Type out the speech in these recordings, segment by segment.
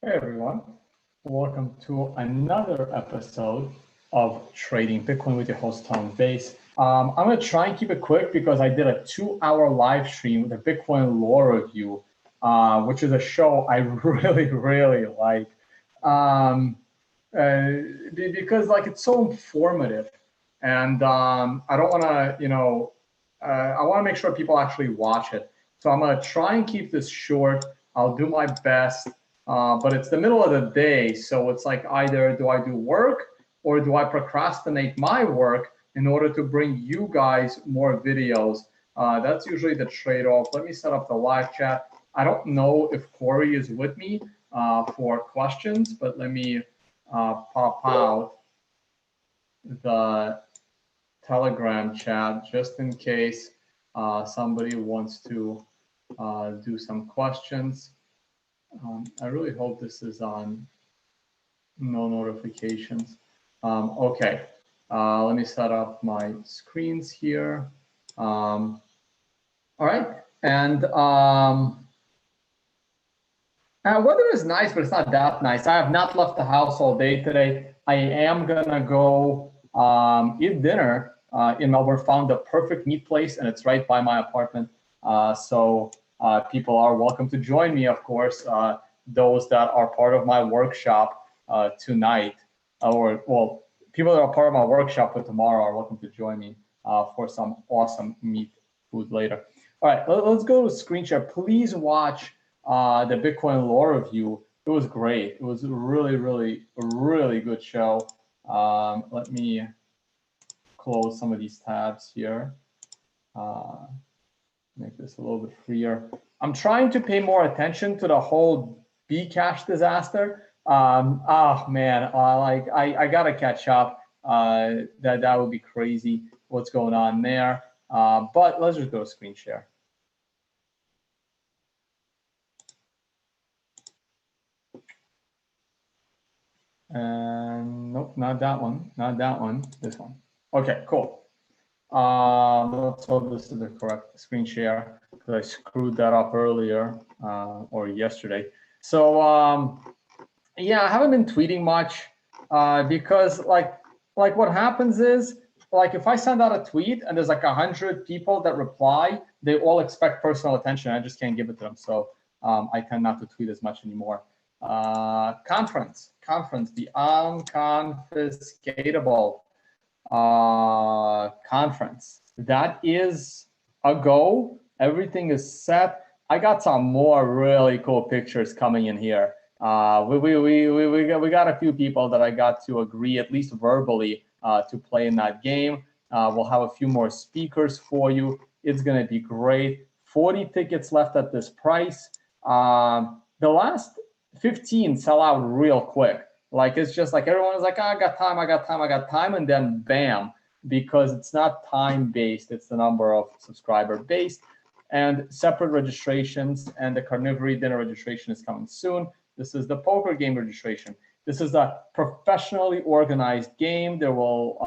Hey everyone, welcome to another episode of Trading Bitcoin with your host Tom Base. I'm going to try and keep it quick because I did a 2-hour live stream with a Bitcoin lore review, which is a show I really like, because it's so informative, and I don't want to, I want to make sure people actually watch it. So I'm going to try and keep this short. I'll do my best. But it's the middle of the day, so it's like either do I do work or do I procrastinate my work in order to bring you guys more videos? That's usually the trade-off. Let me set up the live chat. I don't know if Corey is with me for questions, but let me pop out the Telegram chat just in case somebody wants to do some questions. I really hope this is on no notifications. Okay, let me set up my screens here. All right, and weather is nice, but it's not that nice. I have not left the house all day today. I am gonna go eat dinner in Melbourne. Found the perfect meat place, and it's right by my apartment. So people are welcome to join me, of course. Those that are part of my workshop tonight, well, people that are part of my workshop for tomorrow are welcome to join me for some awesome meat food later. All right, let's go to screen share. Please watch the Bitcoin lore review. It was great. It was a really good show. Let me close some of these tabs here. Make this a little bit freer. I'm trying to pay more attention to the whole Bcash disaster. Oh man, I gotta catch up. That would be crazy. What's going on there? But let's just go to screen share. And nope, not that one. Not that one. This one. Okay, cool. Let's hope this is the correct screen share because I screwed that up earlier or yesterday. So yeah, I haven't been tweeting much because like what happens is if I send out a tweet and there's 100 people that reply, they all expect personal attention. I just can't give it to them. So I tend not to tweet as much anymore. Conference, the Unconfiscatable conference. That is a go. Everything is set. I got some more really cool pictures coming in here. We got a few people that I got to agree, at least verbally, to play in that game. We'll have a few more speakers for you. It's going to be great. 40 tickets left at this price. The last 15 sell out real quick. It's just everyone is like, oh, I got time, and then bam, because it's not time-based, it's the number of subscriber-based, and separate registrations, and the carnivory dinner registration is coming soon. This is the poker game registration. This is a professionally organized game. There will,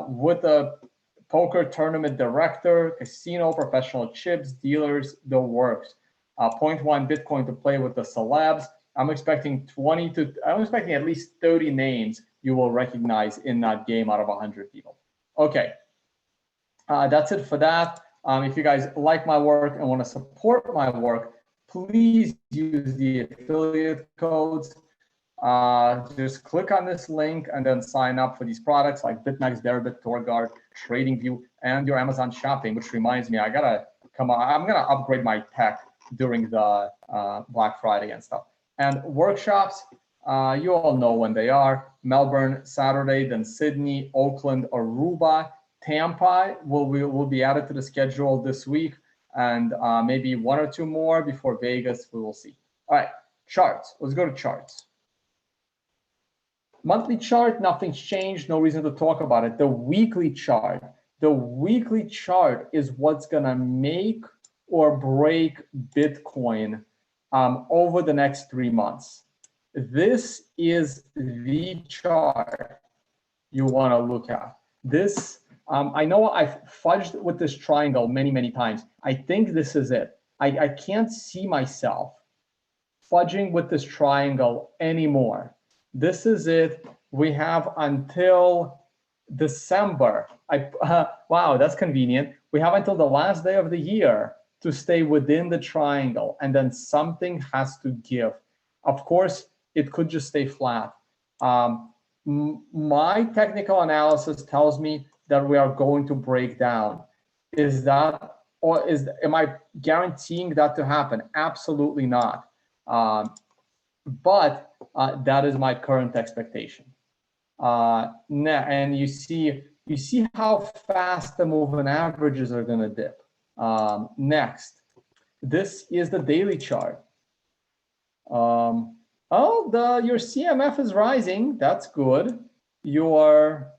with a poker tournament director, casino, professional chips, dealers, the works. 0.1 Bitcoin to play with the celebs. I'm expecting at least 30 names you will recognize in that game out of 100 people. Okay, that's it for that. If you guys like my work and want to support my work, please use the affiliate codes. Just click on this link and then sign up for these products like BitMEX, Deribit, TorGuard, TradingView, and your Amazon shopping, which reminds me, I'm gonna upgrade my tech during the Black Friday and stuff. And workshops, you all know when they are. Melbourne, Saturday, then Sydney, Oakland, Aruba, Tampa will be added to the schedule this week, and maybe one or two more before Vegas. We will see. All right, charts. Let's go to charts. Monthly chart, nothing's changed. No reason to talk about it. The weekly chart. The weekly chart is what's gonna make or break Bitcoin over the next 3 months. This is the chart you want to look at. This, I know I've fudged with this triangle many times. I think this is it. I can't see myself fudging with this triangle anymore. This is it. We have until December. Wow, that's convenient. We have until the last day of the year to stay within the triangle, and then something has to give. Of course, it could just stay flat. My technical analysis tells me that we are going to break down. Is that, or am I guaranteeing that to happen? Absolutely not. But that is my current expectation. And you see how fast the moving averages are going to dip. Next, this is the daily chart. Your CMF is rising. That's good. Your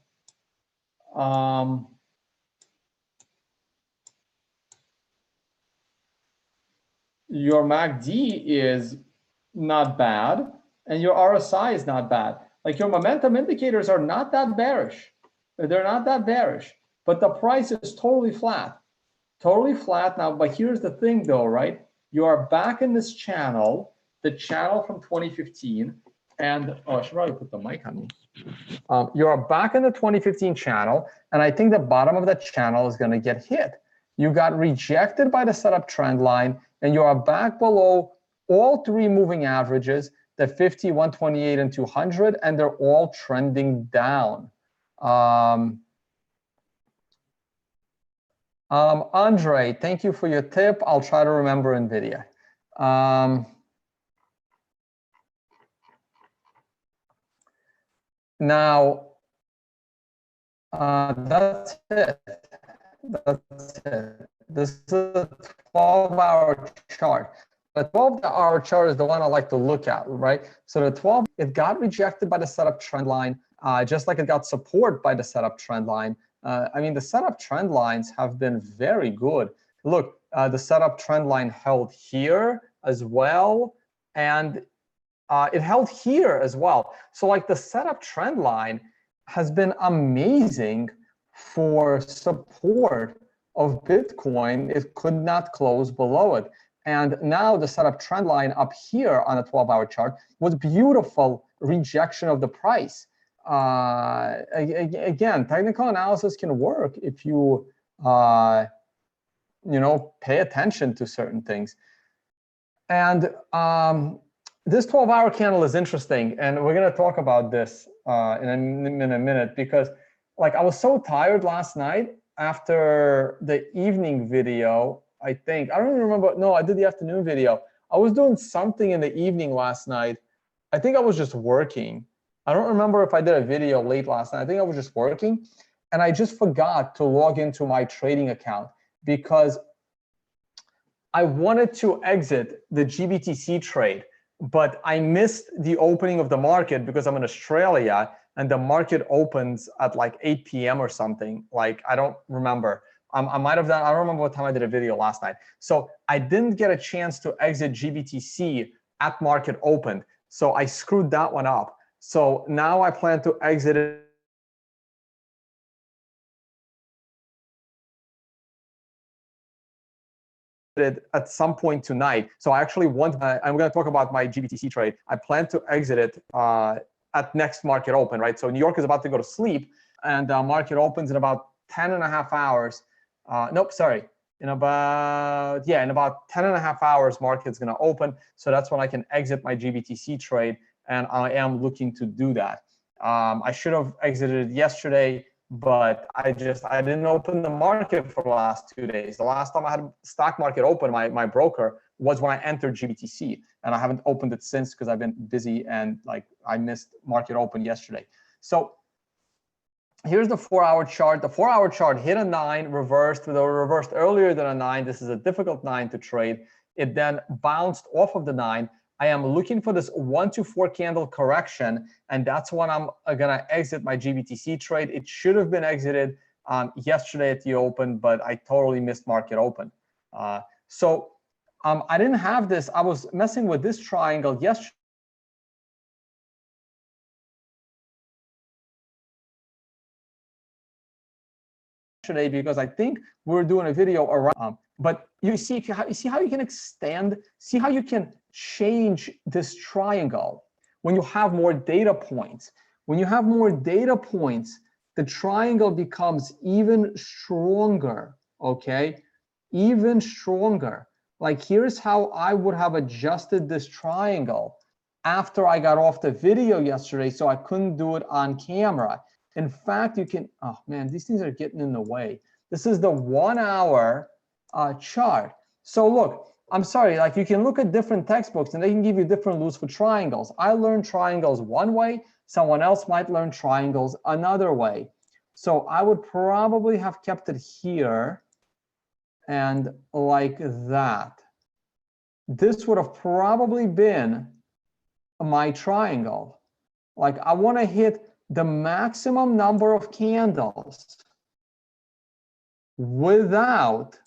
MACD is not bad, and your RSI is not bad. Like, your momentum indicators are not that bearish. They're not that bearish, but the price is totally flat. Totally flat now. But here's the thing though, right? You are back in this channel, the channel from 2015, and I should probably put the mic on me. You are back in the 2015 channel, and I think the bottom of the channel is going to get hit. You got rejected by the setup trend line, and you are back below all three moving averages, the 50, 128, and 200, and they're all trending down. Andre, thank you for your tip. I'll try to remember NVIDIA. Now, that's it. That's it. This is a 12-hour chart. The 12-hour chart is the one I like to look at, right? So the 12, it got rejected by the setup trend line, just like it got support by the setup trend line. I mean, the setup trend lines have been very good. Look, the setup trend line held here as well, and it held here as well. So like, the setup trend line has been amazing for support of Bitcoin. It could not close below it. And now the setup trend line up here on a 12-hour chart was beautiful rejection of the price. Again, technical analysis can work if you, pay attention to certain things. And this 12-hour candle is interesting, and we're going to talk about this in a minute, because like, I was so tired last night after the evening video. I don't even remember. No, I did the afternoon video. I was doing something in the evening last night. I think I was just working. I don't remember if I did a video late last night. I think I was just working, and I just forgot to log into my trading account because I wanted to exit the GBTC trade, but I missed the opening of the market because I'm in Australia, and the market opens at like 8 p.m. or something. Like, I don't remember. I might have done, I don't remember what time I did a video last night. So I didn't get a chance to exit GBTC at market open. So I screwed that one up. So now I plan to exit it at some point tonight. So I actually want, I'm going to talk about my GBTC trade. I plan to exit it at next market open, right? So New York is about to go to sleep, and market opens in about 10 and a half hours. Nope, sorry. In about 10 and a half hours, market's going to open. So that's when I can exit my GBTC trade, and I am looking to do that. I should have exited yesterday, but I didn't open the market for the last 2 days. The last time I had stock market open, my broker, was when I entered GBTC, and I haven't opened it since because I've been busy, and like, I missed market open yesterday. So here's the 4-hour chart. The 4-hour chart hit a 9, reversed earlier than a 9. This is a difficult 9 to trade. It then bounced off of the 9. I am looking for this 1 to 4 candle correction, and that's when I'm gonna exit my GBTC trade. It should have been exited yesterday at the open, but I totally missed market open. So I didn't have this. I was messing with this triangle yesterday because I think we were doing a video around. But you see how you can extend, see how you can change this triangle when you have more data points. When you have more data points, the triangle becomes even stronger, okay? Even stronger. Like here's how I would have adjusted this triangle after I got off the video yesterday, so I couldn't do it on camera. In fact, you can, oh man, these things are getting in the way. This is the 1 hour chart. So look, I'm sorry, like you can look at different textbooks and they can give you different rules for triangles. I learned triangles one way, someone else might learn triangles another way. So I would probably have kept it here and like that. This would have probably been my triangle. Like I want to hit the maximum number of candles without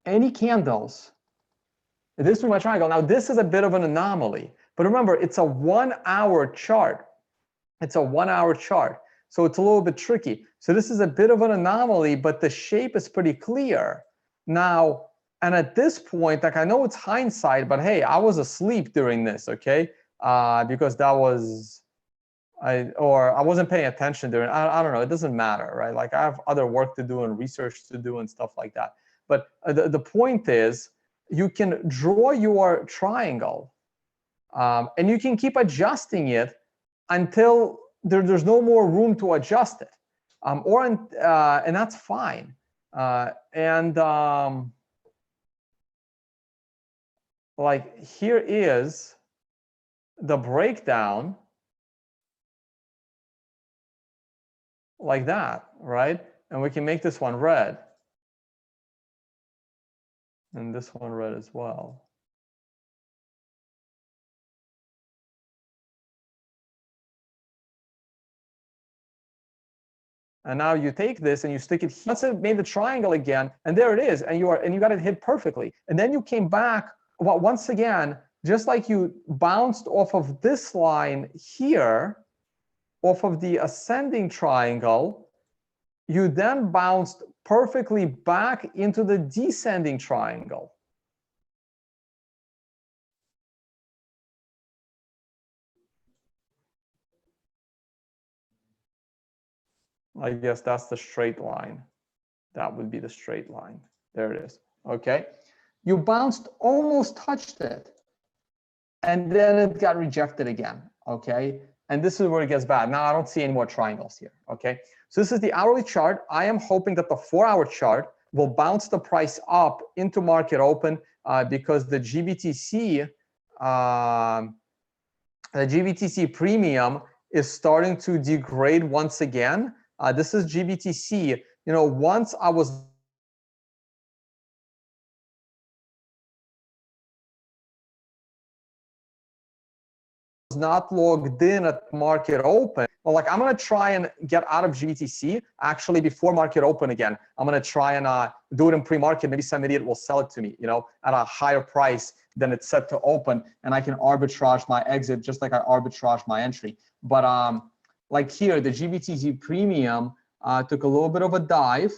any candles. This is my triangle. Now this is a bit of an anomaly, but remember it's a 1 hour chart. It's a 1 hour chart. So it's a little bit tricky. So this is a bit of an anomaly, but the shape is pretty clear. Now, and at this point, like I know it's hindsight, but hey, I was asleep during this, okay? Because that was, I wasn't paying attention during, I don't know, it doesn't matter, right? Like I have other work to do and research to do and stuff like that. But the point is, you can draw your triangle and you can keep adjusting it until there's no more room to adjust it, and that's fine. Like here is the breakdown like that, right? And we can make this one red and this one red as well. And now you take this and you stick it here. Once it made the triangle again, and there it is, and you got it hit perfectly. And then you came back, well, once again, just like you bounced off of this line here, off of the ascending triangle, you then bounced perfectly back into the descending triangle. I guess that's the straight line. That would be the straight line. There it is. Okay. You bounced, almost touched it. And then it got rejected again. Okay. And this is where it gets bad. Now I don't see any more triangles here. Okay. So this is the hourly chart. I am hoping that the 4 hour chart will bounce the price up into market open because the GBTC premium is starting to degrade once again. This is GBTC. You know, once I was not logged in at market open, well, like I'm going to try and get out of GBTC actually before market open again. I'm going to try and do it in pre-market. Maybe some idiot will sell it to me, you know, at a higher price than it's set to open, and I can arbitrage my exit just like I arbitrage my entry. But like here, the GBTC premium took a little bit of a dive.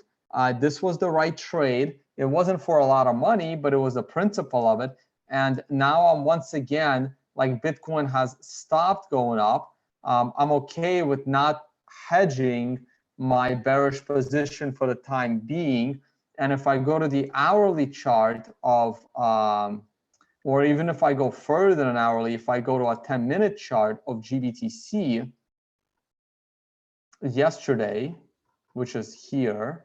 This was the right trade. It wasn't for a lot of money, but it was the principle of it. And now I'm once again, like Bitcoin has stopped going up. I'm okay with not hedging my bearish position for the time being. And if I go to the hourly chart of, or even if I go further than hourly, if I go to a 10-minute chart of GBTC yesterday, which is here,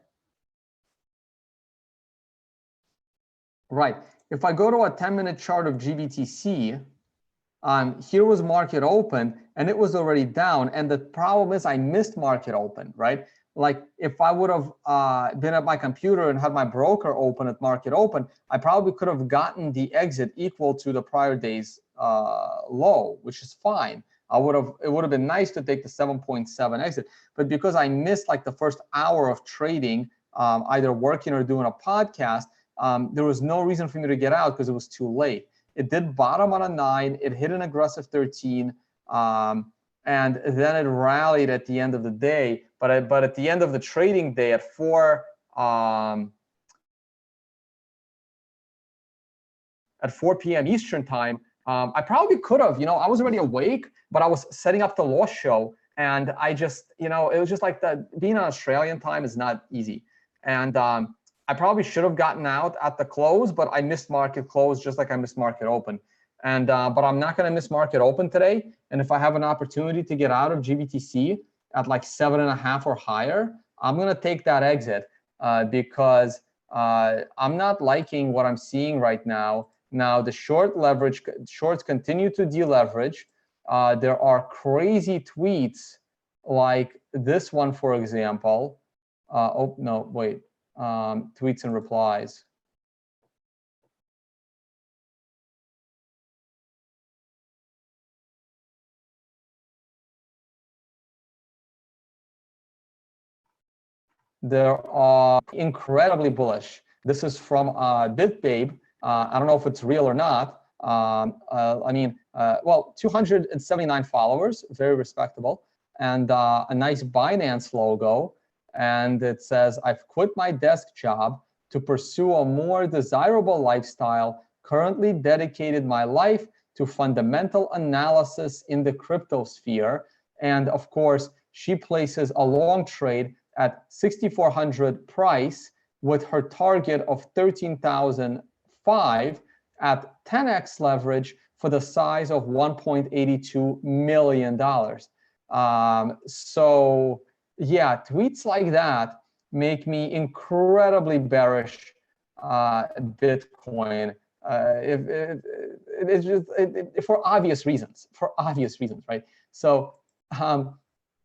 right? If I go to a 10-minute chart of GBTC, here was market open and it was already down. And the problem is I missed market open, right? Like if I would have been at my computer and had my broker open at market open, I probably could have gotten the exit equal to the prior day's low, which is fine. It would have been nice to take the 7.7 exit, but because I missed like the first hour of trading, either working or doing a podcast, there was no reason for me to get out because it was too late. It did bottom on a 9. It hit an aggressive 13, and and then it rallied at the end of the day. But at the end of the trading day at 4 p.m. Eastern time, I probably could have, I was already awake, but I was setting up the loss show, and I just, it was just like being on Australian time is not easy. And I probably should have gotten out at the close, but I missed market close just like I missed market open. And but I'm not going to miss market open today. And if I have an opportunity to get out of GBTC at like 7.5 or higher, I'm going to take that exit because I'm not liking what I'm seeing right now. Now the shorts continue to deleverage. There are crazy tweets like this one, for example. Oh no, wait. Tweets and replies. There are incredibly bullish. This is from BitBabe. I don't know if it's real or not. Well, 279 followers, very respectable, and a nice Binance logo. And it says, "I've quit my desk job to pursue a more desirable lifestyle, currently dedicated my life to fundamental analysis in the crypto sphere." And of course, she places a long trade at 6,400 price with her target of 13,005 at 10x leverage for the size of $1.82 million. So yeah, tweets like that make me incredibly bearish Bitcoin. It's just for obvious reasons, right? So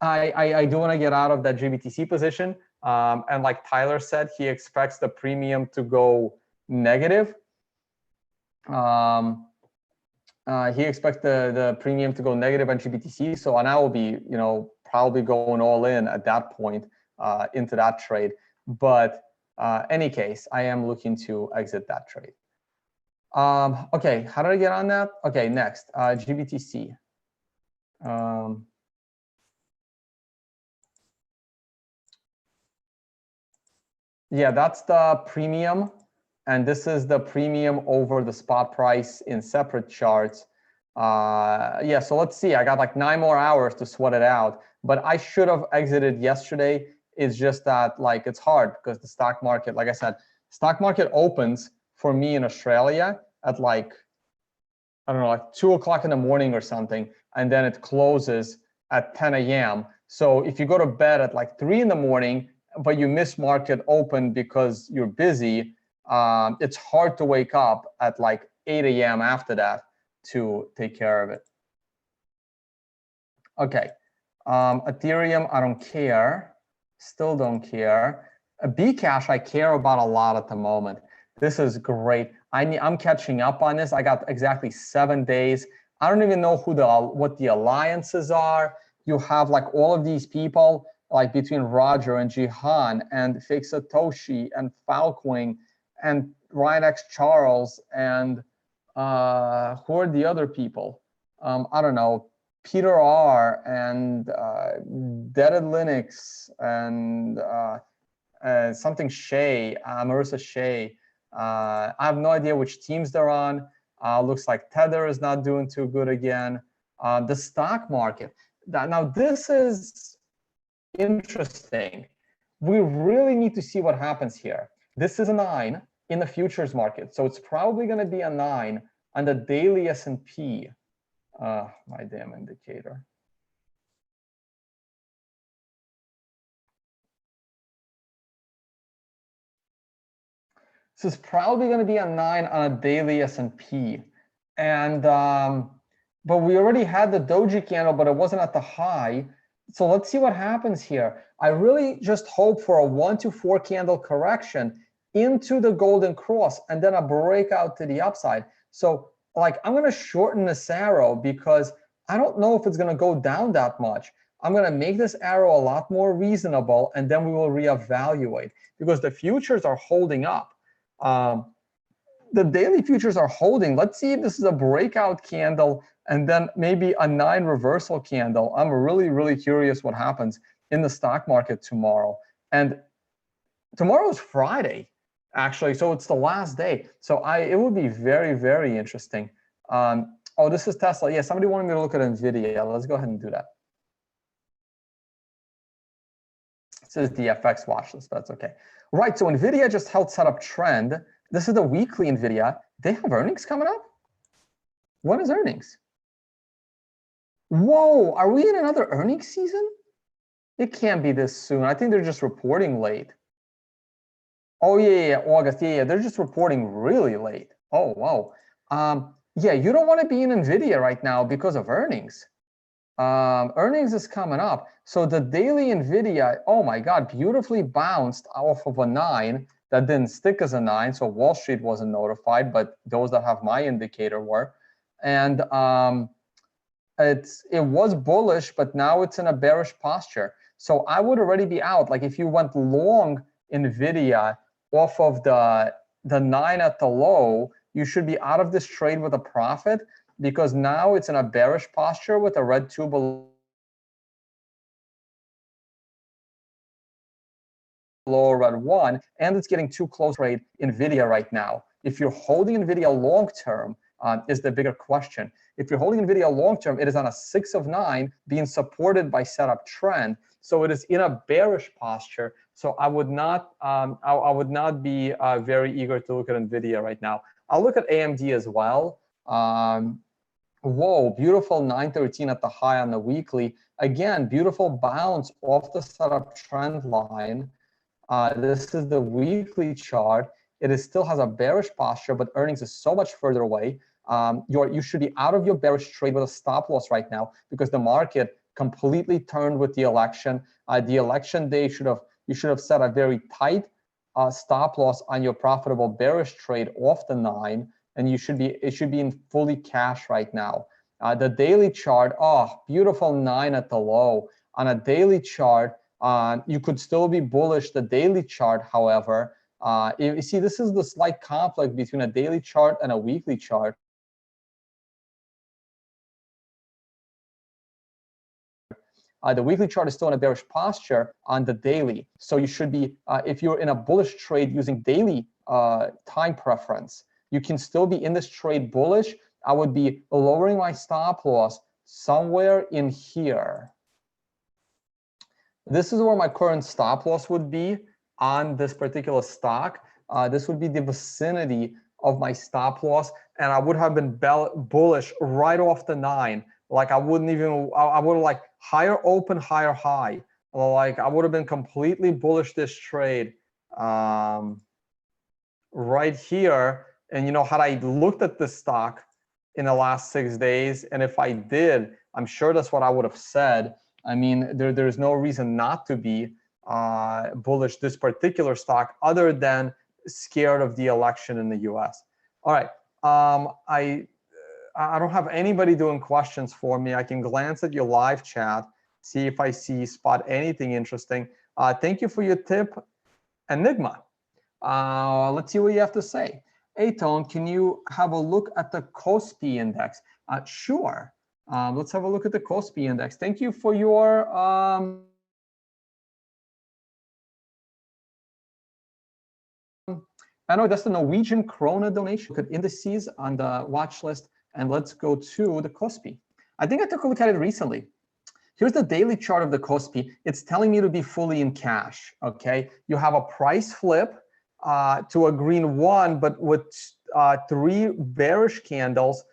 I do want to get out of that GBTC position. And like Tyler said, he expects the premium to go negative. He expects the premium to go negative on GBTC. So I will be, probably going all in at that point into that trade. But any case, I am looking to exit that trade. Okay, how did I get on that? Okay, next, GBTC. Yeah, that's the premium. And this is the premium over the spot price in separate charts. Yeah, so let's see. I got like 9 more hours to sweat it out. But I should have exited yesterday. It's just that like it's hard because the stock market, like I said, stock market opens for me in Australia at like, I don't know, like 2 o'clock in the morning or something. And then it closes at 10 a.m. So if you go to bed at like 3 in the morning, but you miss market open because you're busy, it's hard to wake up at like 8 a.m. after that to take care of it. Okay, Ethereum, I don't care, still don't care. Bcash, I care about a lot at the moment. This is great. I'm catching up on this. I got exactly 7 days. I don't even know what the alliances are. You have like all of these people, like between Roger and Jihan and Fake Satoshi and Falkwing and Ryan X Charles and who are the other people? I don't know, Peter R and Deaded Linux and something Shea, Marissa Shea. I have no idea which teams they're on. Looks like Tether is not doing too good again. The stock market. Now this is interesting. We really need to see what happens here. This is a 9 in the futures market, so it's probably going to be a 9 on the daily S&P. My damn indicator. This is probably going to be a 9 on a daily S&P, and but we already had the doji candle, but it wasn't at the high. So let's see what happens here. I really just hope for a 1 to 4 candle correction into the golden cross and then a breakout to the upside. So like I'm going to shorten this arrow because I don't know if it's going to go down that much. I'm going to make this arrow a lot more reasonable, and then we will reevaluate because the futures are holding up. The daily futures are holding. Let's see if this is a breakout candle and then maybe a 9 reversal candle. I'm really, really curious what happens in the stock market tomorrow. And tomorrow is Friday, actually, so it's the last day. So it would be very, very interesting. Oh, this is Tesla. Yeah, somebody wanted me to look at NVIDIA. Let's go ahead and do that. It says the FX watch list, but that's okay. Right, so NVIDIA just held setup trend. This is the weekly NVIDIA. They have earnings coming up? What is earnings? Whoa, are we in another earnings season? It can't be this soon. I think they're just reporting late. Oh, yeah, August. Yeah, they're just reporting really late. Oh, wow. Yeah, you don't want to be in NVIDIA right now because of earnings. Earnings is coming up. So the daily NVIDIA, oh my God, beautifully bounced off of a 9 that didn't stick as a 9. So Wall Street wasn't notified, but those that have my indicator were. And it was bullish, but now it's in a bearish posture. So I would already be out. Like if you went long NVIDIA off of the 9 at the low, you should be out of this trade with a profit, because now it's in a bearish posture with a red 2 below red 1, and it's getting too close trade NVIDIA right now. If you're holding NVIDIA long term, is the bigger question. If you're holding NVIDIA long term, it is on a 6 of 9 being supported by setup trend. So it is in a bearish posture. So I would not be very eager to look at NVIDIA right now. I'll look at AMD as well. Whoa, beautiful 913 at the high on the weekly. Again, beautiful bounce off the setup trend line. This is the weekly chart. It still has a bearish posture, but earnings is so much further away. You should be out of your bearish trade with a stop loss right now, because the market completely turned with the election. The election day you should have set a very tight stop loss on your profitable bearish trade off the 9, and it should be in fully cash right now. The daily chart, oh, beautiful 9 at the low. On a daily chart, you could still be bullish the daily chart. However, you see, this is the slight conflict between a daily chart and a weekly chart. The weekly chart is still in a bearish posture on the daily. So you should be, if you're in a bullish trade using daily time preference, you can still be in this trade bullish. I would be lowering my stop loss somewhere in here. This is where my current stop loss would be on this particular stock. This would be the vicinity of my stop loss, and I would have been bullish right off the 9. Like I would have like higher open, higher high. Like I would have been completely bullish this trade right here. And had I looked at this stock in the last 6 days, and if I did, I'm sure that's what I would have said. I mean, there's no reason not to be bullish this particular stock, other than scared of the election in the US. All right, I don't have anybody doing questions for me. I can glance at your live chat, see if I spot anything interesting. Thank you for your tip, Enigma. Let's see what you have to say. Hey, Tone, can you have a look at the KOSPI index? Sure. Let's have a look at the KOSPI index. Thank you for your I know that's the Norwegian krona donation. Look at indices on the watch list, and let's go to the KOSPI. I think I took a look at it recently. Here's the daily chart of the KOSPI. It's telling me to be fully in cash. Okay, you have a price flip to a green 1, but with 3 bearish candles.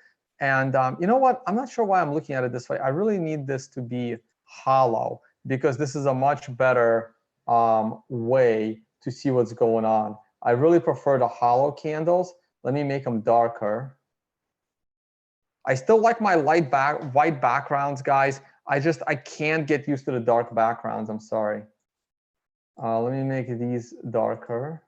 And you know what? I'm not sure why I'm looking at it this way. I really need this to be hollow, because this is a much better way to see what's going on. I really prefer the hollow candles. Let me make them darker. I still like my white backgrounds, guys. I can't get used to the dark backgrounds. I'm sorry. Let me make these darker.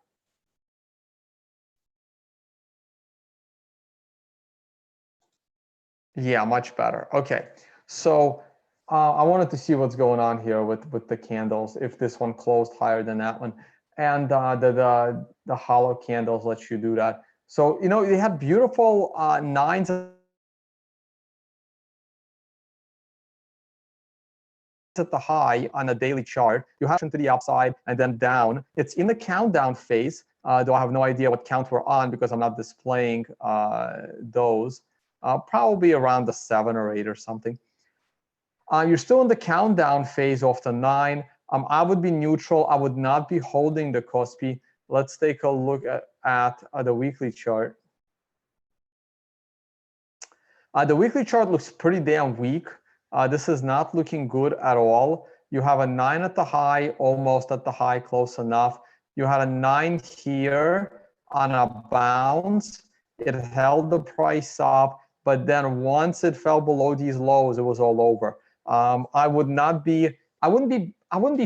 Yeah, much better. Okay, so I wanted to see what's going on here with the candles, if this one closed higher than that one, and the hollow candles let you do that. So they have beautiful 9s at the high on a daily chart. You have to the upside and then down. It's in the countdown phase, though I have no idea what count we're on because I'm not displaying those. Probably around the 7 or 8 or something. You're still in the countdown phase of the 9. I would be neutral. I would not be holding the Kospi. Let's take a look at the weekly chart. The weekly chart looks pretty damn weak. This is not looking good at all. You have a 9 at the high, almost at the high, close enough. You had a 9 here on a bounce. It held the price up, but then once it fell below these lows, it was all over. I wouldn't be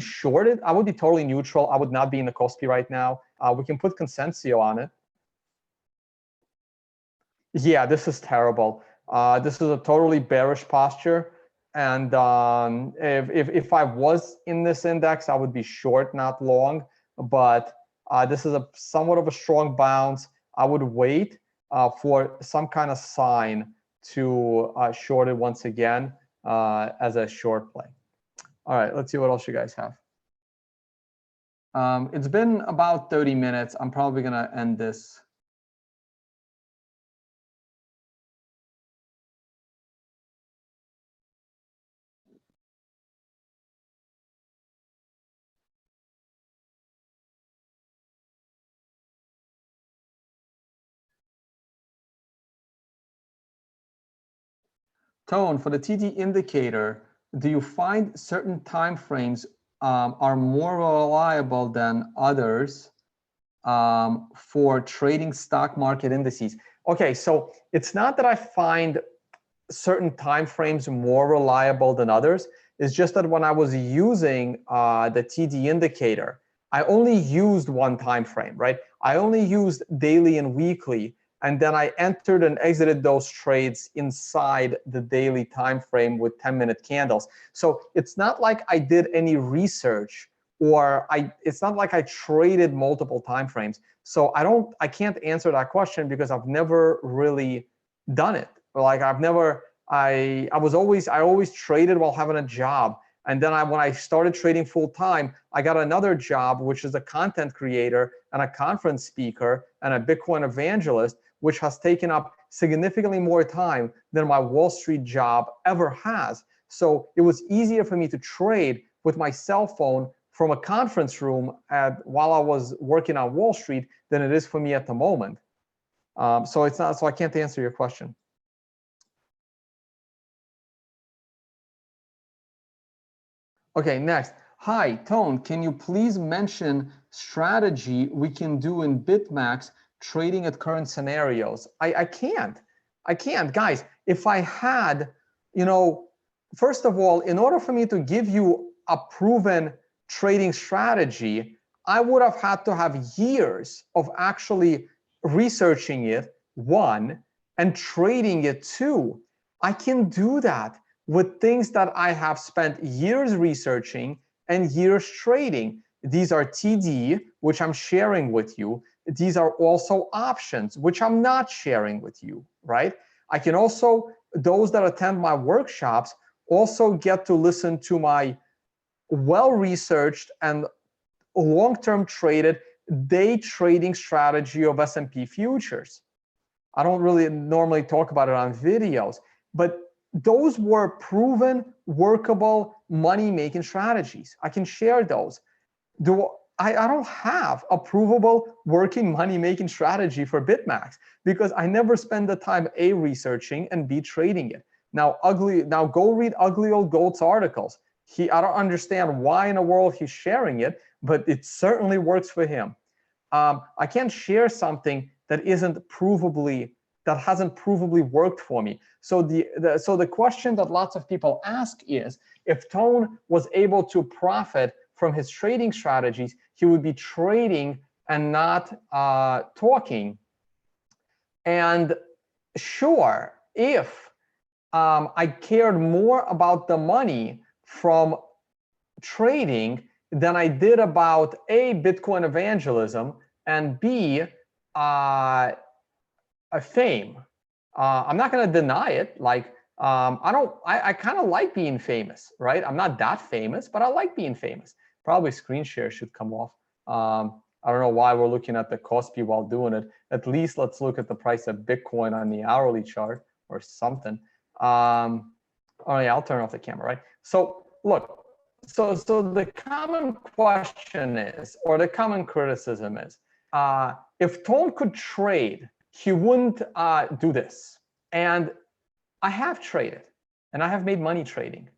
shorted. I would be totally neutral. I would not be in the Kospi right now. We can put Consensio on it. Yeah, this is terrible. This is a totally bearish posture. And if I was in this index, I would be short, not long. But this is a somewhat of a strong bounce. I would wait for some kind of sign to short it once again as a short play. All right, let's see what else you guys have. It's been about 30 minutes. I'm probably going to end this. Tone, for the TD indicator, do you find certain time frames are more reliable than others for trading stock market indices? Okay, so it's not that I find certain time frames more reliable than others. It's just that when I was using the TD indicator, I only used one time frame, right? I only used daily and weekly, and then I entered and exited those trades inside the daily time frame with 10-minute candles. So it's not like I did any research, or it's not like I traded multiple time frames. So I can't answer that question because I've never really done it. Like I always traded while having a job. And then when I started trading full time, I got another job, which is a content creator and a conference speaker and a Bitcoin evangelist, which has taken up significantly more time than my Wall Street job ever has. So it was easier for me to trade with my cell phone from a conference room while I was working on Wall Street than it is for me at the moment. So I can't answer your question. Okay, next. Hi, Tone, can you please mention strategy we can do in BitMax trading at current scenarios? I can't, guys. If I had, first of all, in order for me to give you a proven trading strategy, I would have had to have years of actually researching it, 1, and trading it, 2. I can do that with things that I have spent years researching and years trading. These are TD, which I'm sharing with you. These are also options, which I'm not sharing with you, right? I can also, those that attend my workshops, also get to listen to my well-researched and long-term traded day trading strategy of S&P futures. I don't really normally talk about it on videos, but those were proven, workable, money-making strategies. I can share those. I don't have a provable, working, money-making strategy for BitMax because I never spend the time A, researching, and B, trading it. Now go read Ugly Old Gold's articles. I don't understand why in the world he's sharing it, but it certainly works for him. I can't share something that hasn't provably worked for me. So the question that lots of people ask is, if Tone was able to profit from his trading strategies, he would be trading and not talking. And sure, if I cared more about the money from trading than I did about A, Bitcoin evangelism, and B, a fame. I'm not going to deny it. Like, I kind of like being famous, right? I'm not that famous, but I like being famous. Probably screen share should come off. I don't know why we're looking at the Kospi while doing it. At least let's look at the price of Bitcoin on the hourly chart or something. Oh yeah, I'll turn off the camera, right? So look, so the common question is, or the common criticism is, if Tone could trade, he wouldn't do this. And I have traded, and I have made money trading.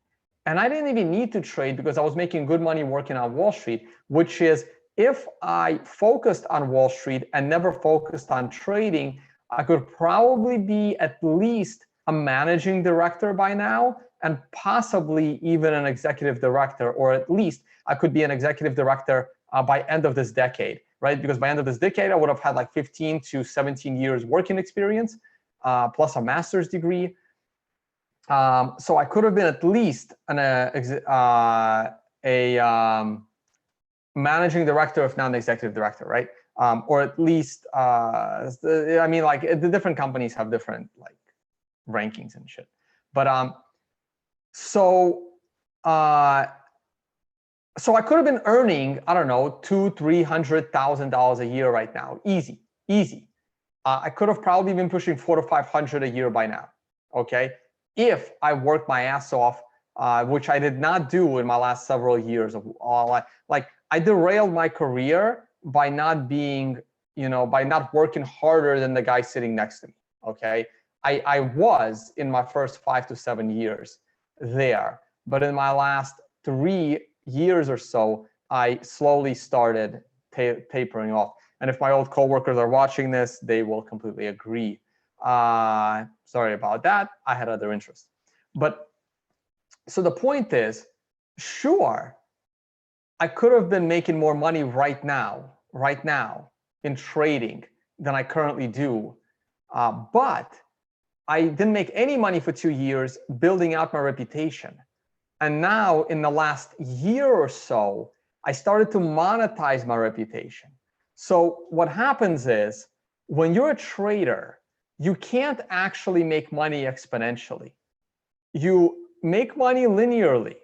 And I didn't even need to trade because I was making good money working on Wall Street, which is, if I focused on Wall Street and never focused on trading, I could probably be at least a managing director by now, and possibly even an executive director, or at least I could be an executive director by end of this decade, right? Because by end of this decade, I would have had like 15 to 17 years working experience, plus a master's degree. So I could have been at least managing director, if not an executive director, right? Or at least, I mean, like the different companies have different like rankings and shit. But so I could have been earning, I don't know, $200,000-$300,000 a year right now, easy. I could have probably been pushing $400 to $500 a year by now, okay? If I worked my ass off, which I did not do in my last several years of like I derailed my career by not being, by not working harder than the guy sitting next to me, okay? I was in my first 5 to 7 years there, but in my last 3 years or so, I slowly started tapering off. And if my old coworkers are watching this, they will completely agree. Sorry about that. I had other interests. But so the point is, sure, I could have been making more money right now in trading than I currently do. But I didn't make any money for 2 years building out my reputation. And now in the last year or so, I started to monetize my reputation. So what happens is, when you're a trader, you can't actually make money exponentially. You make money linearly,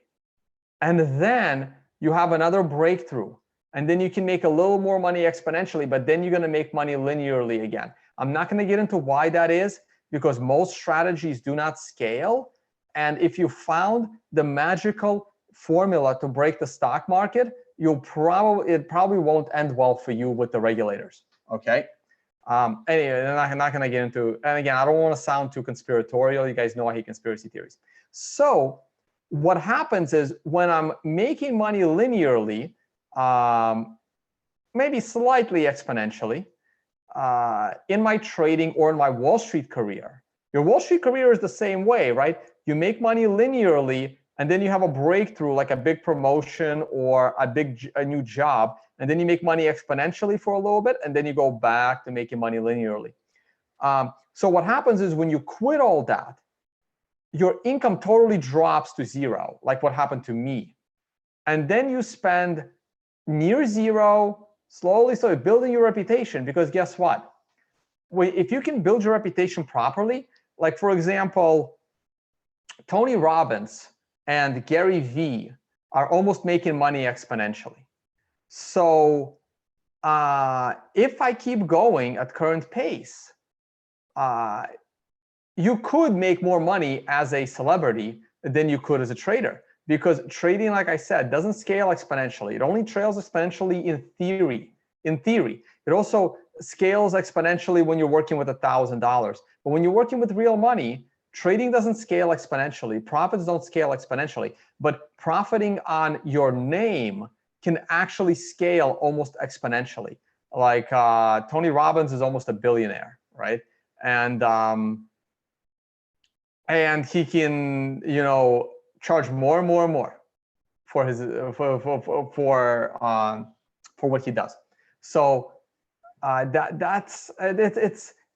and then you have another breakthrough, and then you can make a little more money exponentially, but then you're going to make money linearly again. I'm not going to get into why that is, because most strategies do not scale. And if you found the magical formula to break the stock market, it probably won't end well for you with the regulators. Okay. Anyway, I'm not going to get into, and again, I don't want to sound too conspiratorial. You guys know I hate conspiracy theories. So what happens is, when I'm making money linearly, maybe slightly exponentially, in my trading or in my Wall Street career. Your Wall Street career is the same way, right? You make money linearly, and then you have a breakthrough, like a big promotion or a new job, and then you make money exponentially for a little bit, and then you go back to making money linearly. So what happens is, when you quit all that, your income totally drops to zero, like what happened to me. And then you spend near zero, slowly building your reputation, because guess what? If you can build your reputation properly, like for example, Tony Robbins and Gary Vee are almost making money exponentially. So if I keep going at current pace, you could make more money as a celebrity than you could as a trader, because trading, like I said, doesn't scale exponentially. It only trails exponentially in theory. It also scales exponentially when you're working with $1,000. But when you're working with real money, trading doesn't scale exponentially. Profits don't scale exponentially. But profiting on your name can actually scale almost exponentially. Like Tony Robbins is almost a billionaire, right? And he can, charge more and more and more for his for what he does. So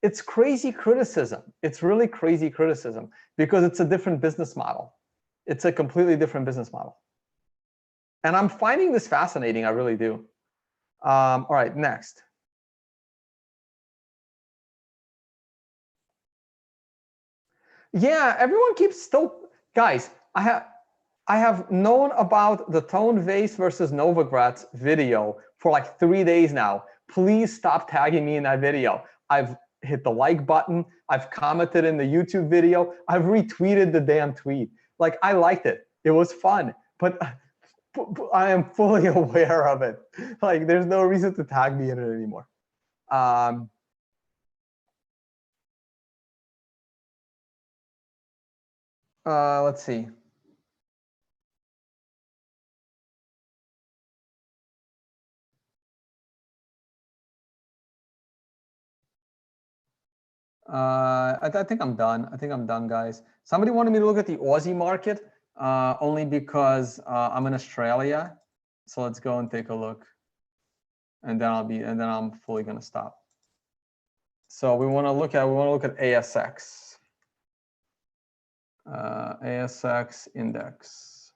it's crazy criticism. It's really crazy criticism, because it's a different business model. It's a completely different business model. And I'm finding this fascinating. I really do. All right, next. Yeah, everyone keeps still, guys. I have known about the Tone Vase versus Novogratz video for like 3 days now. Please stop tagging me in that video. I've hit the like button. I've commented in the YouTube video. I've retweeted the damn tweet. Like, I liked it. It was fun, but I am fully aware of it. Like, there's no reason to tag me in it anymore. Let's see. I think I'm done. I think I'm done, guys. Somebody wanted me to look at the Aussie market, only because I'm in Australia. So let's go and take a look, and then I'm fully gonna stop. So we want to look at ASX, ASX index.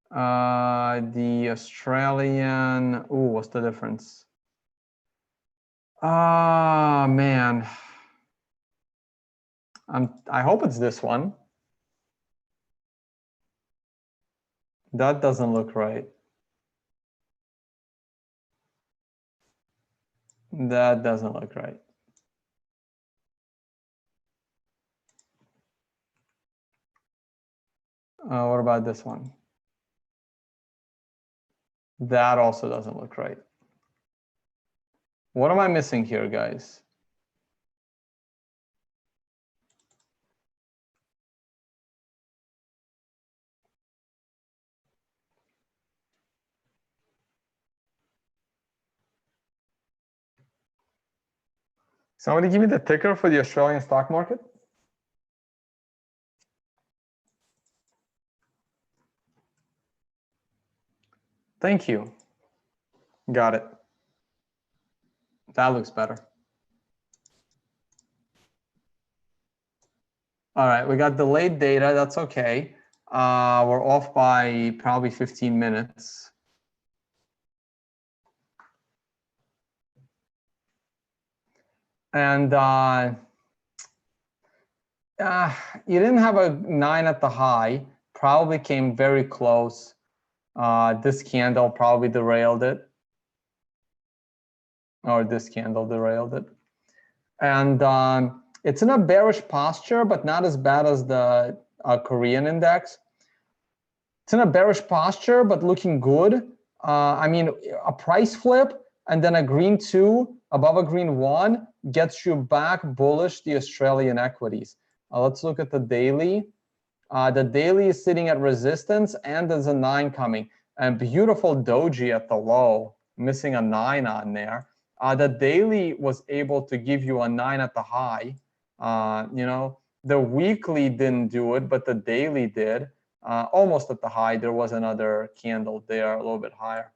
The Australian. Ooh, what's the difference? Ah, man. I hope it's this one. That doesn't look right. That doesn't look right. What about this one? That also doesn't look right. What am I missing here, guys? Somebody give me the ticker for the Australian stock market. Thank you. Got it. That looks better. All right, we got delayed data. That's okay. We're off by probably 15 minutes. And you didn't have a 9 at the high. Probably came very close. This candle probably derailed it. Or this candle derailed it. And it's in a bearish posture, but not as bad as the Korean index. It's in a bearish posture, but looking good. I mean, a price flip and then a green 2 above a green 1 gets you back bullish the Australian equities. Let's look at the daily. The daily is sitting at resistance, and there's a 9 coming. And beautiful doji at the low, missing a 9 on there. The daily was able to give you a 9 at the high. You know, the weekly didn't do it, but the daily did. Almost at the high. There was another candle there, a little bit higher.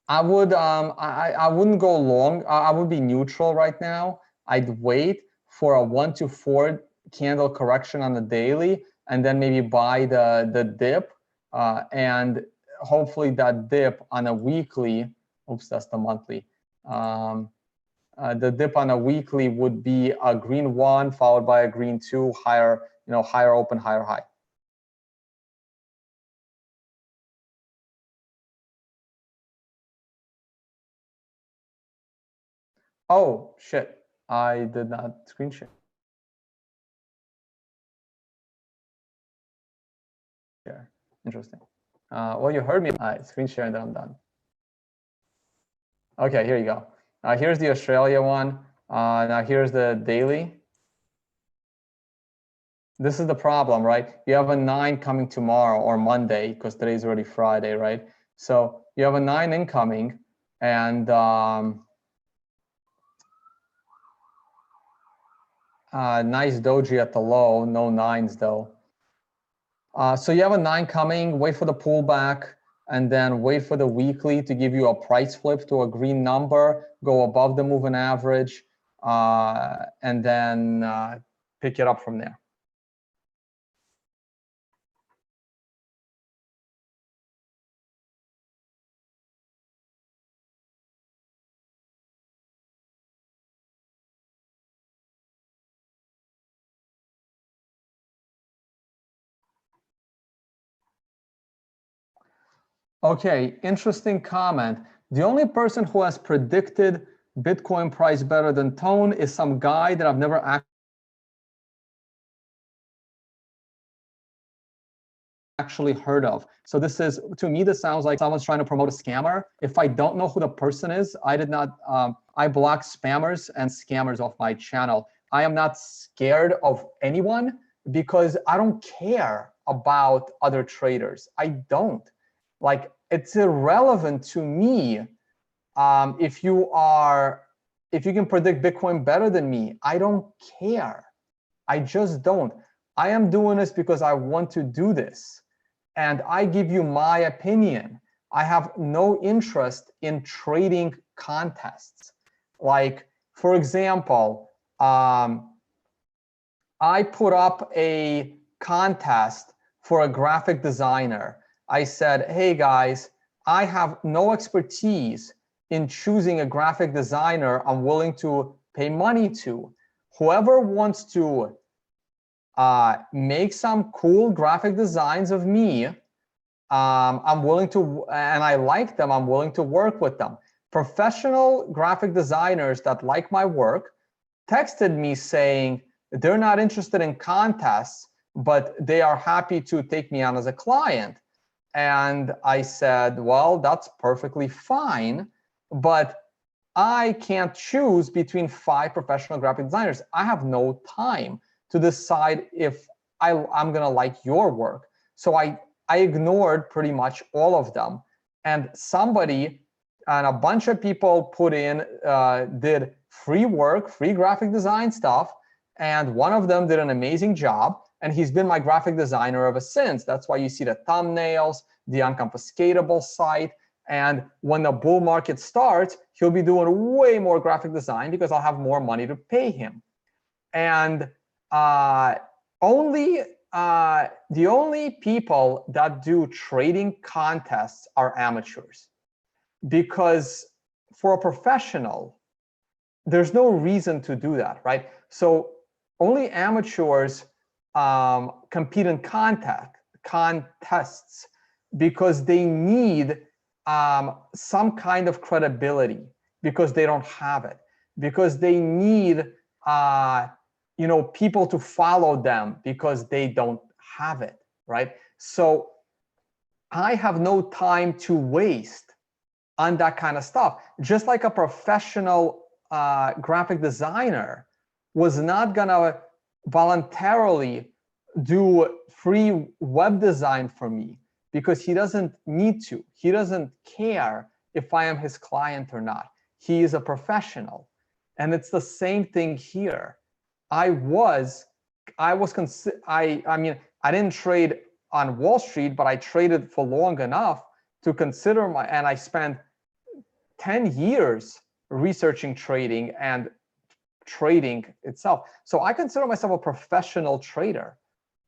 I wouldn't go long. I would be neutral right now. I'd wait for a 1 to 4 candle correction on the daily, and then maybe buy the dip, and hopefully that dip on a weekly. Oops, that's the monthly. The dip on a weekly would be a green 1 followed by a green 2, higher, you know, higher open, higher high. Oh shit! I did not screen share. Interesting. Well, you heard me. Screen share, and then I'm done. Okay, here you go. Here's the Australia one. Now here's the daily. This is the problem, right? You have a 9 coming tomorrow or Monday, because today's already Friday, right? So you have a 9 incoming, and nice doji at the low, no 9s though. So you have a 9 coming, wait for the pullback, and then wait for the weekly to give you a price flip to a green number, go above the moving average, and then pick it up from there. Okay, interesting comment. The only person who has predicted Bitcoin price better than Tone is some guy that I've never actually heard of. So this is, to me, this sounds like someone's trying to promote a scammer. If I don't know who the person is, I did not, I block spammers and scammers off my channel. I am not scared of anyone because I don't care about other traders. I don't. Like, it's irrelevant to me if you can predict Bitcoin better than me. I don't care. I just don't. I am doing this because I want to do this. And I give you my opinion. I have no interest in trading contests. Like, for example, I put up a contest for a graphic designer. I said, hey guys, I have no expertise in choosing a graphic designer I'm willing to pay money to. Whoever wants to make some cool graphic designs of me, I'm willing to, and I like them, I'm willing to work with them. Professional graphic designers that like my work texted me saying they're not interested in contests, but they are happy to take me on as a client. And I said, well, that's perfectly fine, but I can't choose between 5 professional graphic designers. I have no time to decide if I'm gonna like your work. So I ignored pretty much all of them. And somebody and a bunch of people put in, did free work, free graphic design stuff. And one of them did an amazing job. And he's been my graphic designer ever since. That's why you see the thumbnails, the Unconfiscatable site. And when the bull market starts, he'll be doing way more graphic design because I'll have more money to pay him. And the only people that do trading contests are amateurs, because for a professional, there's no reason to do that, right? So only amateurs compete in contests because they need some kind of credibility, because they don't have it, because they need people to follow them because they don't have it, right? So I have no time to waste on that kind of stuff. Just like a professional graphic designer was not gonna voluntarily do free web design for me because he doesn't need to. He doesn't care if I am his client or not. He is a professional. And it's the same thing here. I didn't trade on Wall Street, but I traded for long enough to consider and I spent 10 years researching trading and trading itself. So I consider myself a professional trader.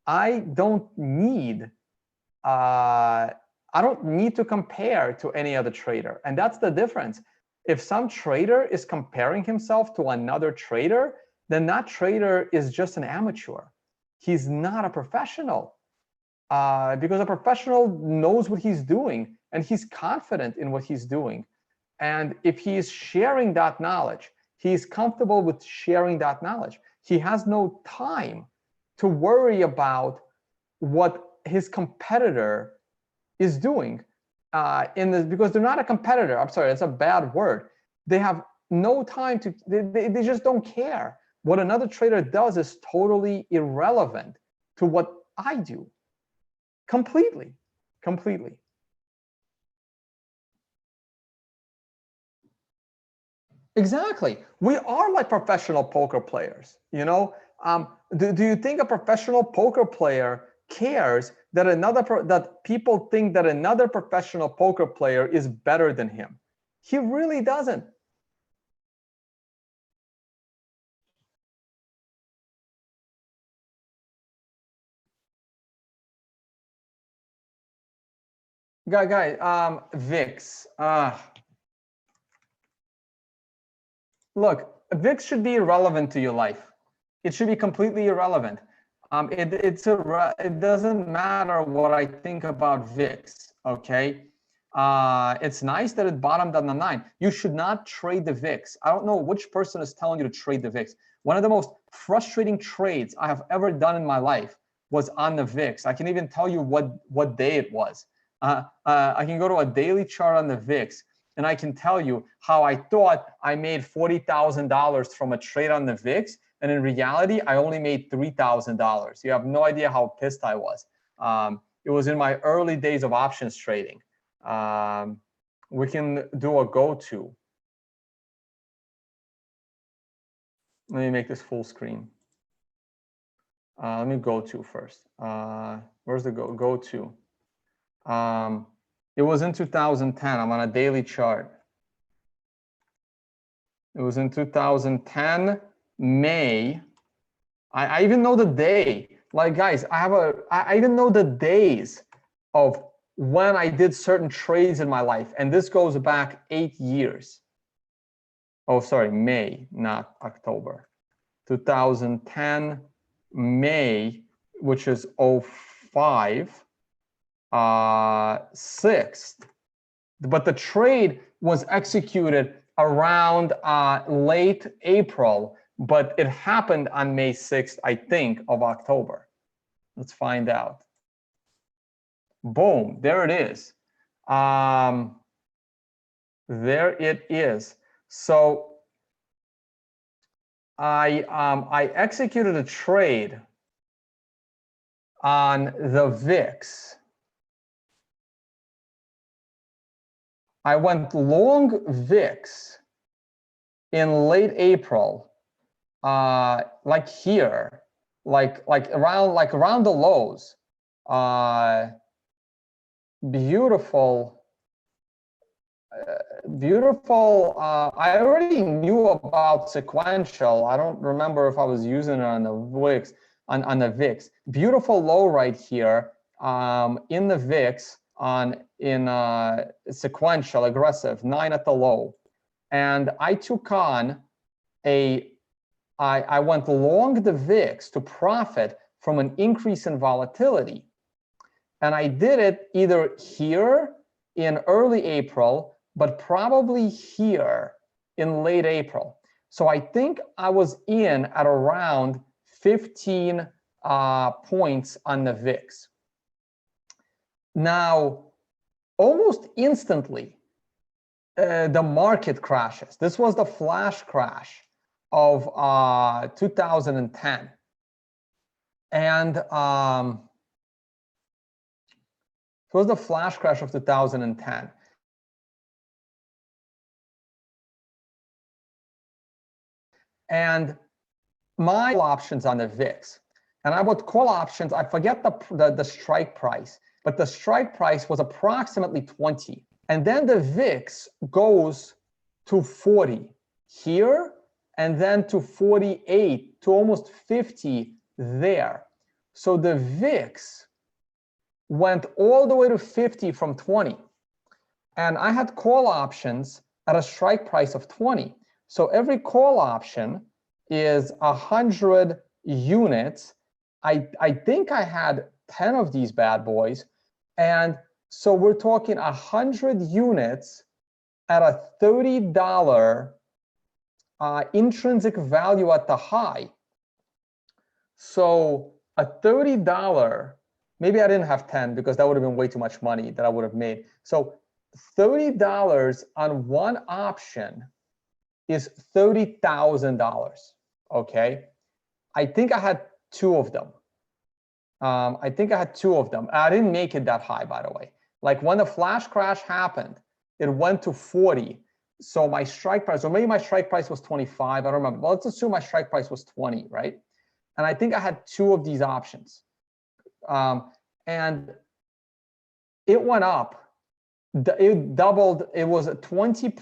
I don't need to compare to any other trader. And that's the difference. If some trader is comparing himself to another trader, then that trader is just an amateur. He's not a professional, because a professional knows what he's doing and he's confident in what he's doing. And if he's sharing that knowledge, he's comfortable with sharing that knowledge. He has no time to worry about what his competitor is doing because they're not a competitor. I'm sorry, it's a bad word. They have no time to, they just don't care. What another trader does is totally irrelevant to what I do. Completely. Exactly. We are like professional poker players, do you think a professional poker player cares that that people think that another professional poker player is better than him? He really doesn't. VIX. Look, VIX should be irrelevant to your life. It should be completely irrelevant. It doesn't matter what I think about VIX, okay? It's nice that it bottomed on the 9. You should not trade the VIX. I don't know which person is telling you to trade the VIX. One of the most frustrating trades I have ever done in my life was on the VIX. I can even tell you what day it was. I can go to a daily chart on the VIX, and I can tell you how I thought I made $40,000 from a trade on the VIX, and in reality, I only made $3,000. You have no idea how pissed I was. It was in my early days of options trading. We can do a go-to. Let me make this full screen. Let me go to first. Where's the go-to? It was in 2010. I'm on a daily chart. It was in 2010, May. I even know the day. Like, guys, I even know the days of when I did certain trades in my life. And this goes back 8 years. Oh, sorry, May, not October. 2010, May, which is 05, 6th. But the trade was executed around late April, but it happened on May 6th, I think, of October. Let's find out. Boom, there it is. There it is. So I executed a trade on the VIX. I went long VIX in late April, like here, like around the lows. Beautiful. I already knew about sequential. I don't remember if I was using it on the VIX. On the VIX, beautiful low right here in the VIX in sequential aggressive 9 at the low, and I took on I went long the VIX to profit from an increase in volatility, and I did it either here in early April, but probably here in late April. So I think I was in at around 15 points on the VIX. Now, almost instantly, the market crashes. This was the flash crash of 2010. And it was the flash crash of 2010. And my options on the VIX, and I bought call options. I forget the strike price, but the strike price was approximately 20. And then the VIX goes to 40 here, and then to 48, to almost 50 there. So the VIX went all the way to 50 from 20. And I had call options at a strike price of 20. So every call option is 100 units. I think I had 10 of these bad boys. And so we're talking 100 units at a $30 intrinsic value at the high. So a $30, maybe I didn't have 10 because that would have been way too much money that I would have made. So $30 on one option is $30,000. Okay, I think I had 2 of them. I didn't make it that high, by the way. Like when the flash crash happened, it went to 40. So my strike price, or maybe my strike price was 25. I don't remember. But let's assume my strike price was 20, right? And I think I had 2 of these options. And it went up. It doubled. It was 20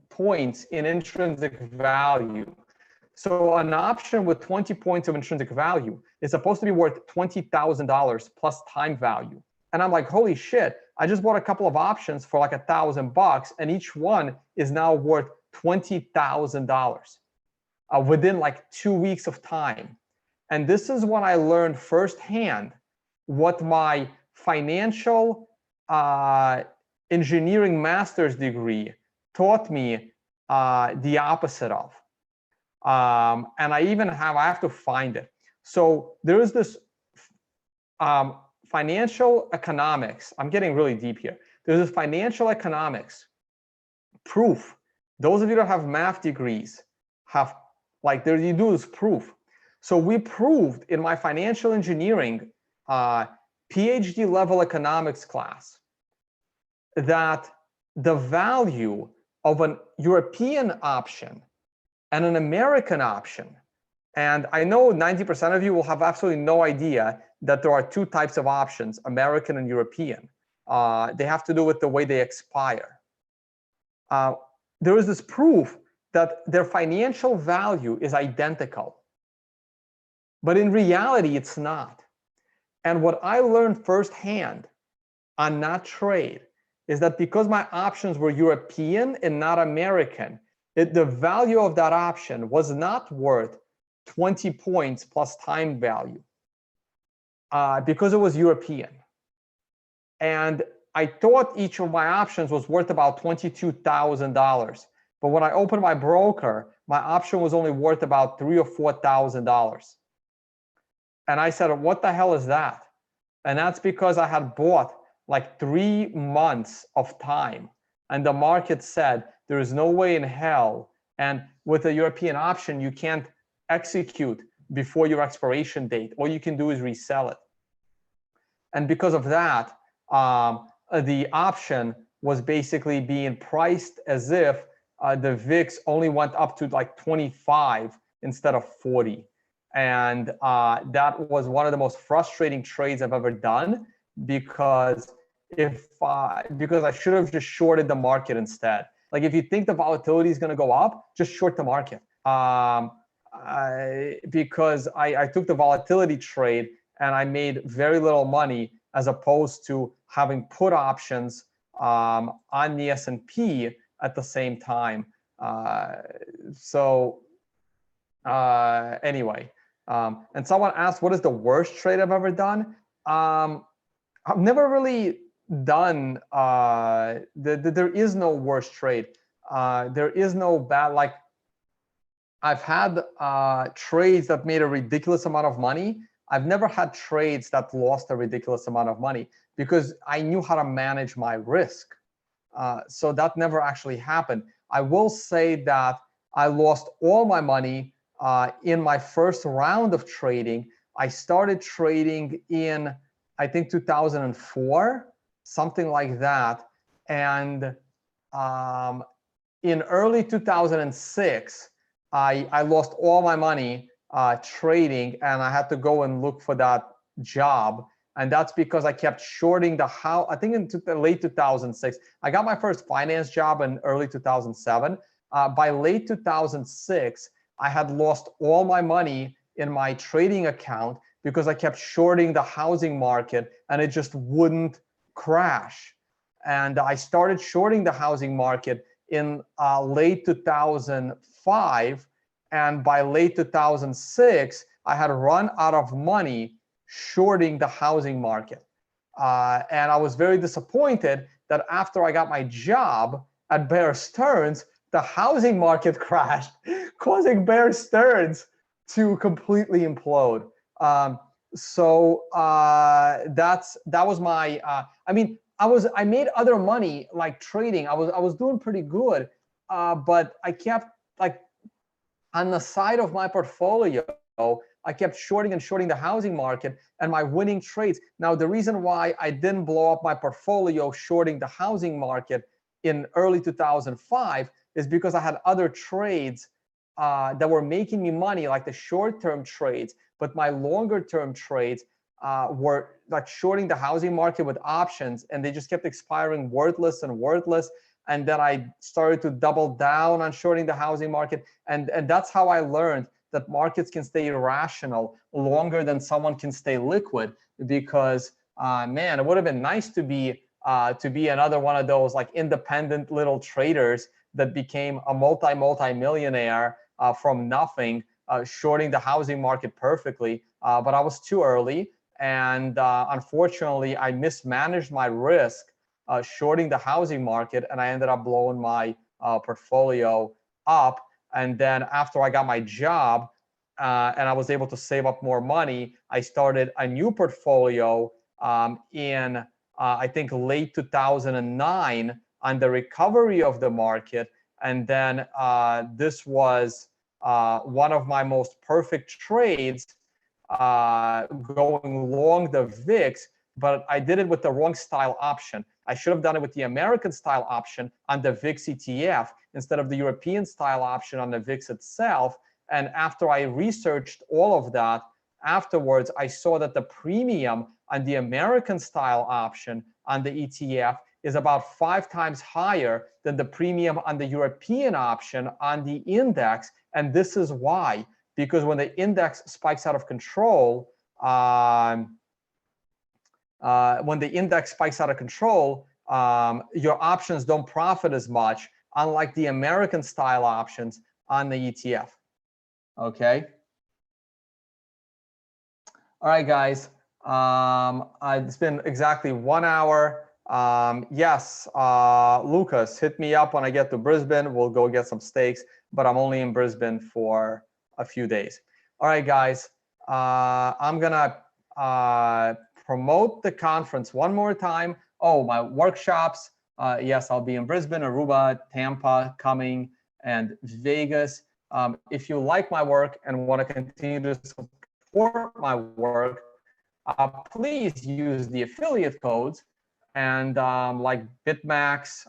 points in intrinsic value. So an option with 20 points of intrinsic value is supposed to be worth $20,000 plus time value. And I'm like, holy shit, I just bought a couple of options for like $1,000, and each one is now worth $20,000 within like 2 weeks of time. And this is when I learned firsthand what my financial engineering master's degree taught me the opposite of. And I have to find it. So there is this financial economics. I'm getting really deep here. There's this financial economics proof. Those of you that have math degrees have, like, there you do this proof. So we proved in my financial engineering PhD level economics class that the value of an European option and an American option, and I know 90% of you will have absolutely no idea that there are two types of options, American and European. They have to do with the way they expire. There is this proof that their financial value is identical. But in reality, it's not. And what I learned firsthand on that trade is that because my options were European and not American, the value of that option was not worth 20 points plus time value because it was European. And I thought each of my options was worth about $22,000. But when I opened my broker, my option was only worth about $3,000 or $4,000. And I said, what the hell is that? And that's because I had bought like 3 months of time. And the market said, there is no way in hell. And with a European option, you can't execute before your expiration date. All you can do is resell it. And because of that, the option was basically being priced as if the VIX only went up to like 25 instead of 40. And that was one of the most frustrating trades I've ever done, because I should have just shorted the market instead. Like, if you think the volatility is going to go up, just short the market. Because I took the volatility trade and I made very little money, as opposed to having put options on the S&P at the same time. Anyway, and someone asked, what is the worst trade I've ever done? I've never really done, there is no worst trade. There is no bad, like, I've had trades that made a ridiculous amount of money. I've never had trades that lost a ridiculous amount of money, because I knew how to manage my risk. So that never actually happened. I will say that I lost all my money in my first round of trading. I started trading in, I think, 2004, something like that. And in early 2006, I lost all my money trading, and I had to go and look for that job. And that's because I kept shorting the house. I think in late 2006, I got my first finance job in early 2007. By late 2006, I had lost all my money in my trading account because I kept shorting the housing market and it just wouldn't crash. And I started shorting the housing market in late 2005. And by late 2006, I had run out of money shorting the housing market. And I was very disappointed that after I got my job at Bear Stearns, the housing market crashed, causing Bear Stearns to completely implode. That was my, I made other money, like trading. I was doing pretty good, but I kept, like, on the side of my portfolio, I kept shorting and shorting the housing market and my winning trades. Now, the reason why I didn't blow up my portfolio shorting the housing market in early 2005 is because I had other trades that were making me money, like the short-term trades, but my longer-term trades were like shorting the housing market with options, and they just kept expiring worthless and worthless. And then I started to double down on shorting the housing market. And that's how I learned that markets can stay irrational longer than someone can stay liquid, because man, it would have been nice to be another one of those like independent little traders that became a multi-millionaire from nothing, shorting the housing market perfectly. But I was too early. And unfortunately, I mismanaged my risk. shorting the housing market, and I ended up blowing my portfolio up. And then after I got my job and I was able to save up more money, I started a new portfolio in I think late 2009 on the recovery of the market. And then this was one of my most perfect trades, going long the VIX, but I did it with the wrong style option. I should have done it with the American style option on the VIX ETF instead of the European style option on the VIX itself. And after I researched all of that, afterwards, I saw that the premium on the American style option on the ETF is about 5 times higher than the premium on the European option on the index. And this is why, because when the index spikes out of control, your options don't profit as much, unlike the American style options on the ETF. Okay. All right, guys. It's been exactly 1 hour. Yes, Lucas, hit me up when I get to Brisbane. We'll go get some steaks, but I'm only in Brisbane for a few days. All right, guys. I'm gonna promote the conference one more time. Oh, my workshops. Yes, I'll be in Brisbane, Aruba, Tampa, coming, and Vegas. If you like my work and want to continue to support my work, please use the affiliate codes. And like BitMax,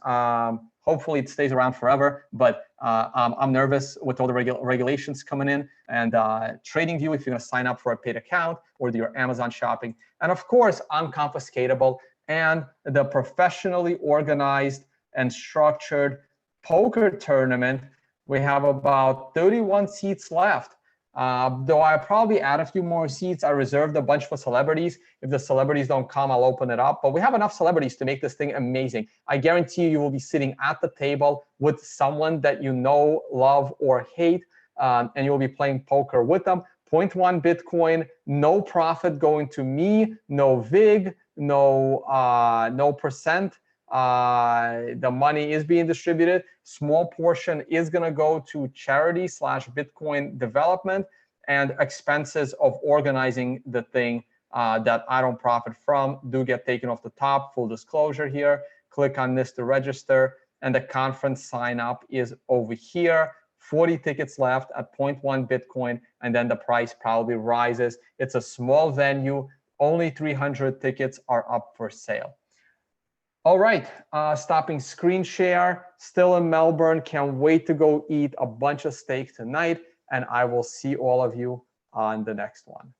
hopefully it stays around forever, but I'm nervous with all the regulations coming in. And TradingView, if you're going to sign up for a paid account, or do your Amazon shopping. And of course, Unconfiscatable and the professionally organized and structured poker tournament. We have about 31 seats left. Though I probably add a few more seats. I reserved a bunch for celebrities. If the celebrities don't come, I'll open it up. But we have enough celebrities to make this thing amazing. I guarantee you will be sitting at the table with someone that you know, love, or hate, and you'll be playing poker with them. 0.1 Bitcoin, no profit going to me, no VIG, no percent. The money is being distributed. Small portion is going to go to charity / Bitcoin development, and expenses of organizing the thing that I don't profit from do get taken off the top. Full disclosure here. Click on this to register, and the conference sign up is over here. 40 tickets left at 0.1 Bitcoin, and then the price probably rises. It's a small venue. Only 300 tickets are up for sale. All right, stopping screen share. Still in Melbourne. Can't wait to go eat a bunch of steak tonight. And I will see all of you on the next one.